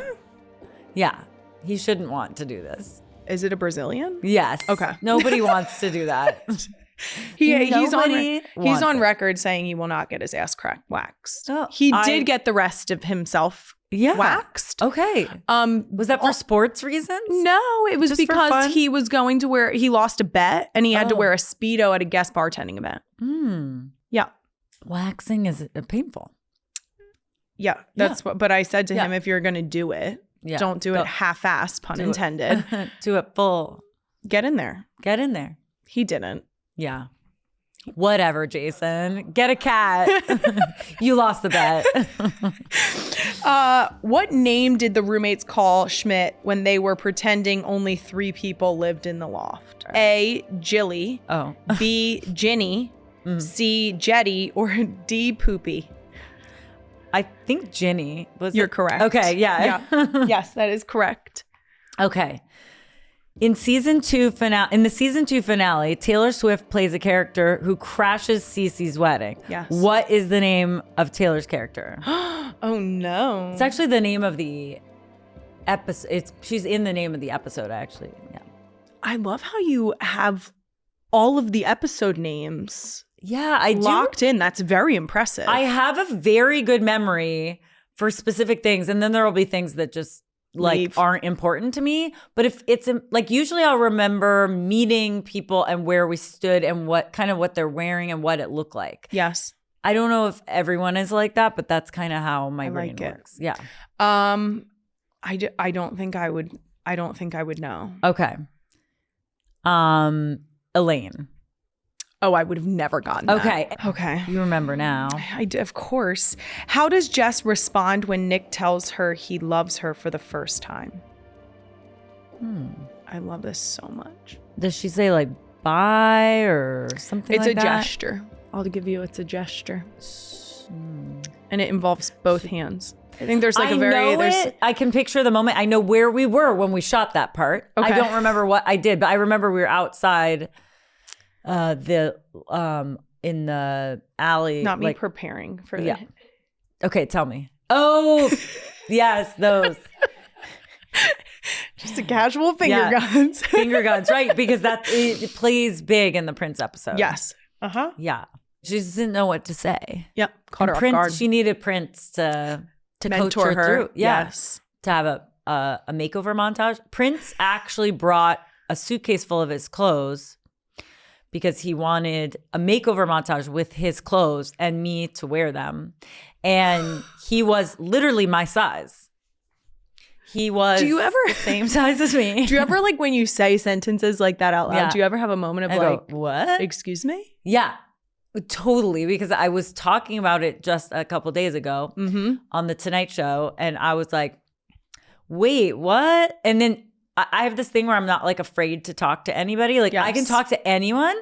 Yeah. He shouldn't want to do this. Is it a Brazilian? Yes. Okay. Nobody wants to do that. He's wants on it. record saying he will not get his ass crack waxed. Oh, He did get the rest of himself waxed. Okay. Was that for sports reasons? No, it was Just for because fun? he was going to he lost a bet and he had to wear a Speedo at a guest bartending event. Yeah. Waxing is painful. Yeah. That's what, but I said to him, if you're going to do it, don't do it half-assed, pun intended. Do it full. Get in there. Get in there. He didn't. Yeah. Whatever, Jason. Get a cat. You lost the bet. What name did the roommates call Schmidt when they were pretending only 3 people lived in the loft? A, Jilly. Oh. B, Ginny. C, Jetty. Or D, Poopy. I think Ginny was. You're correct. Okay. Yeah. Yes, that is correct. Okay. In the season 2 finale, Taylor Swift plays a character who crashes Cece's wedding. Yes. What is the name of Taylor's character? Oh no. It's actually the name of the episode. She's in the name of the episode, actually. Yeah. I love how you have all of the episode names Yeah, I do. locked in. That's very impressive. I have a very good memory for specific things, and then there will be things that just aren't important to me. But if it's like, usually I'll remember meeting people and where we stood and what they're wearing and what it looked like. Yes. I don't know if everyone is like that, but that's kind of how my brain works. Yeah. I don't think I would know. Okay. Elaine. Oh, I would have never gotten that. Okay. Okay. You remember now. I do, of course. How does Jess respond when Nick tells her he loves her for the first time? I love this so much. Does she say like bye or something It's like that? a gesture. I'll give you, it's a gesture. And it involves both hands. I think there's like I can picture the moment. I know where we were when we shot that part. Okay. I don't remember what I did, but I remember we were outside in the alley. Not me preparing for Okay, tell me. Oh, yes, those. Just a casual finger Yeah. guns. Finger guns, right? Because it plays big in the Prince episode. Yes. Uh-huh. Yeah. She just didn't know what to say. Yep. Caught her off Prince, guard. she needed Prince to coach Mentor her through. Yeah. Yes. To have a makeover montage. Prince actually brought a suitcase full of his clothes because he wanted a makeover montage with his clothes and me to wear them. And he was literally my size. He was the same size as me. Do you ever, like, when you say sentences like that out loud, Yeah. do you ever have a moment of I like, go, what? excuse me? Yeah, totally. Because I was talking about it just a couple days ago on the Tonight Show. And I was like, wait, what? And then I have this thing where I'm not like afraid to talk to anybody. Like I can talk to anyone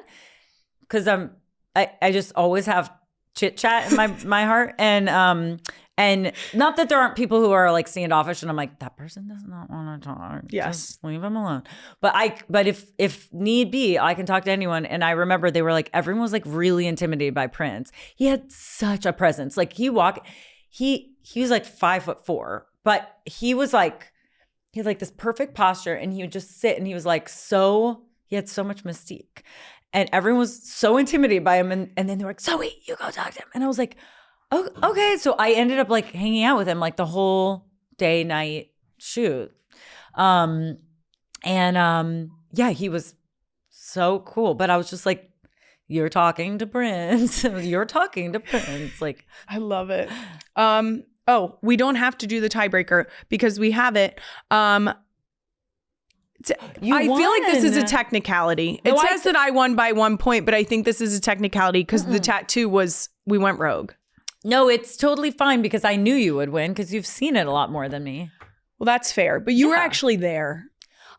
because I just always have chit chat in my heart. And not that there aren't people who are like standoffish and I'm like, that person does not want to talk. Yes. Just leave them alone. But if need be, I can talk to anyone. And I remember they were like, everyone was like really intimidated by Prince. He had such a presence. Like he was like 5'4", but he was like, he had like this perfect posture and he would just sit and he was like he had so much mystique. And everyone was so intimidated by him. And then they were like, Zooey, you go talk to him. And I was like, oh, okay. So I ended up like hanging out with him like the whole day, night shoot. Yeah, he was so cool. But I was just like, you're talking to Prince. You're talking to Prince. Like, I love it. Oh, we don't have to do the tiebreaker because we have it. I feel like this is a technicality. It says that I won by 1 point, but I think this is a technicality because the tattoo we went rogue. No, it's totally fine because I knew you would win because you've seen it a lot more than me. Well, that's fair. But you were actually there.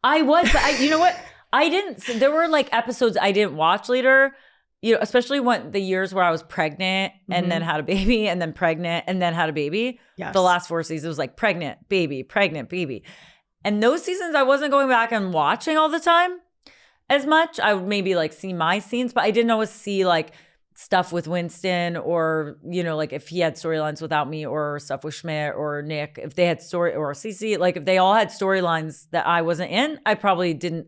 I was, but you know what? I didn't. There were like episodes I didn't watch later. You know, especially the years where I was pregnant and then had a baby and then pregnant and then had a baby. Yes. The last 4 seasons was like pregnant, baby. And those seasons I wasn't going back and watching all the time as much. I would maybe like see my scenes, but I didn't always see like stuff with Winston or, you know, like if he had storylines without me or stuff with Schmidt or Nick, if they had or Cece, like if they all had storylines that I wasn't in, I probably didn't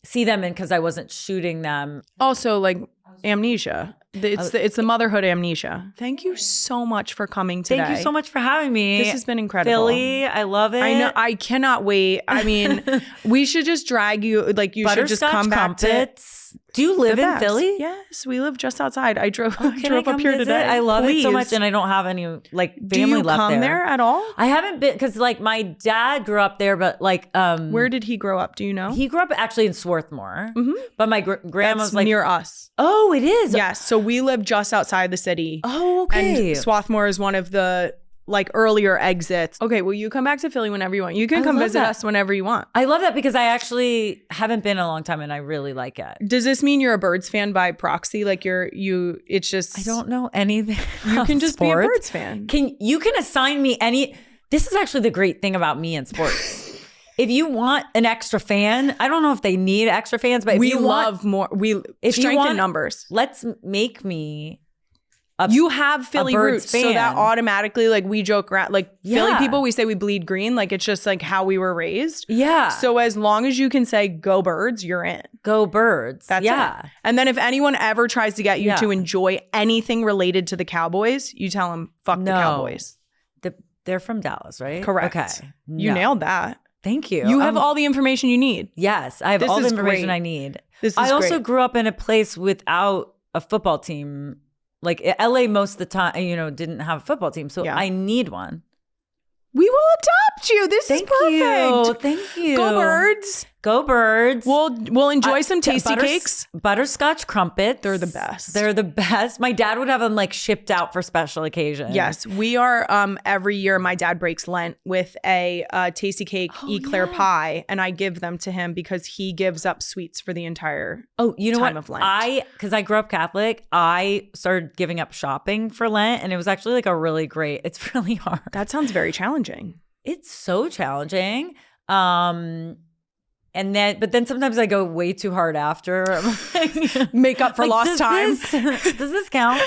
see them in because I wasn't shooting them. Also, like amnesia. It's the motherhood amnesia. Thank you so much for coming today. Thank you so much for having me. This has been incredible. Philly, I love it. I know. I cannot wait. I mean, we should just drag you. Like you should just come back to. Do you live in best. Philly? Yes, we live just outside. I drove Can I up come here visit? today. I love it so Please. much, and I don't have any like family Do you left come there at all? I haven't been because like my dad grew up there, but like where did he grow up? Do you know? He grew up actually in Swarthmore, but my grandma's That's like near us. Oh, it is. Yes, so we live just outside the city. Oh, okay. And Swarthmore is one of the like earlier exits. Okay, well, you come back to Philly whenever you want. You can come visit us whenever you want. I love that because I actually haven't been in a long time and I really like it. Does this mean you're a Birds fan by proxy? Like it's just I don't know anything. You can just sports. be a Birds fan. You can assign me any. This is actually the great thing about me in sports. If you want an extra fan, I don't know if they need extra fans, but if we you love want, more. if strength you want in numbers. Let's make me. You have Philly Birds roots, fan. so that automatically, like we joke around, like Philly Yeah. people, we say we bleed green, like it's just like how we were raised. Yeah. So as long as you can say "Go Birds," you're in. Go Birds. That's yeah. it. And then if anyone ever tries to get you Yeah. to enjoy anything related to the Cowboys, you tell them "Fuck the Cowboys." They're from Dallas, right? Correct. Okay. You nailed that. Thank you. You have all the information you need. Yes, I have This all the is information great. I need. This is I also great. grew up in a place without a football team. Like LA most of the time, didn't have a football team. So Yeah. I need one. We will adopt you. This is perfect. Thank you. Go Birds. Go Birds. We'll enjoy some tasty cakes. Butterscotch crumpets. They're the best. They're the best. My dad would have them like shipped out for special occasions. Yes, we are. Every year, my dad breaks Lent with a tasty cake eclair pie, and I give them to him because he gives up sweets for the entire you know time what? of Lent. Because I grew up Catholic, I started giving up shopping for Lent, and it was actually like a really great. It's really hard. That sounds very challenging. It's so challenging. But then sometimes I go way too hard after. I'm like, Make up for lost time. Does this count?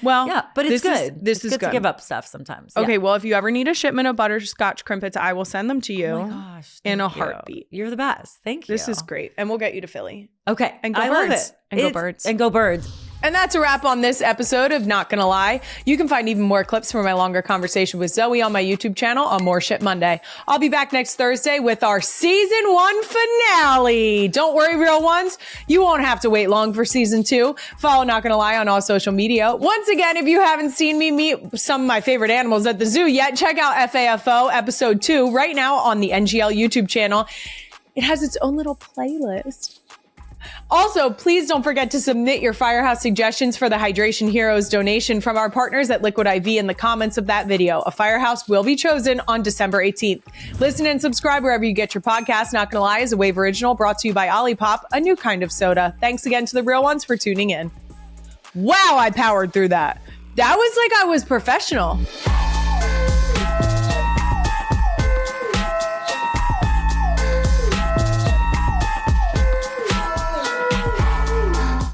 Well, yeah, but it's good. This is good to give up stuff sometimes. Okay, Yeah. well, if you ever need a shipment of butterscotch crimpets, I will send them to you Oh my gosh. in a thank you. heartbeat. You're the best. Thank you. This is great. And we'll get you to Philly. Okay. And go I birds. love it. And go birds. And go birds. And that's a wrap on this episode of Not Gonna Lie. You can find even more clips from my longer conversation with Zooey on my YouTube channel on More Shit Monday. I'll be back next Thursday with our season 1 finale. Don't worry, real ones. You won't have to wait long for season 2. Follow Not Gonna Lie on all social media. Once again, if you haven't seen me meet some of my favorite animals at the zoo yet, check out FAFO episode 2 right now on the NGL YouTube channel. It has its own little playlist. Also, please don't forget to submit your Firehouse suggestions for the Hydration Heroes donation from our partners at Liquid IV in the comments of that video. A Firehouse will be chosen on December 18th. Listen and subscribe wherever you get your podcast. Not Gonna Lie is a Wave original brought to you by Olipop, a new kind of soda. Thanks again to the real ones for tuning in. Wow, I powered through that. That was like I was professional.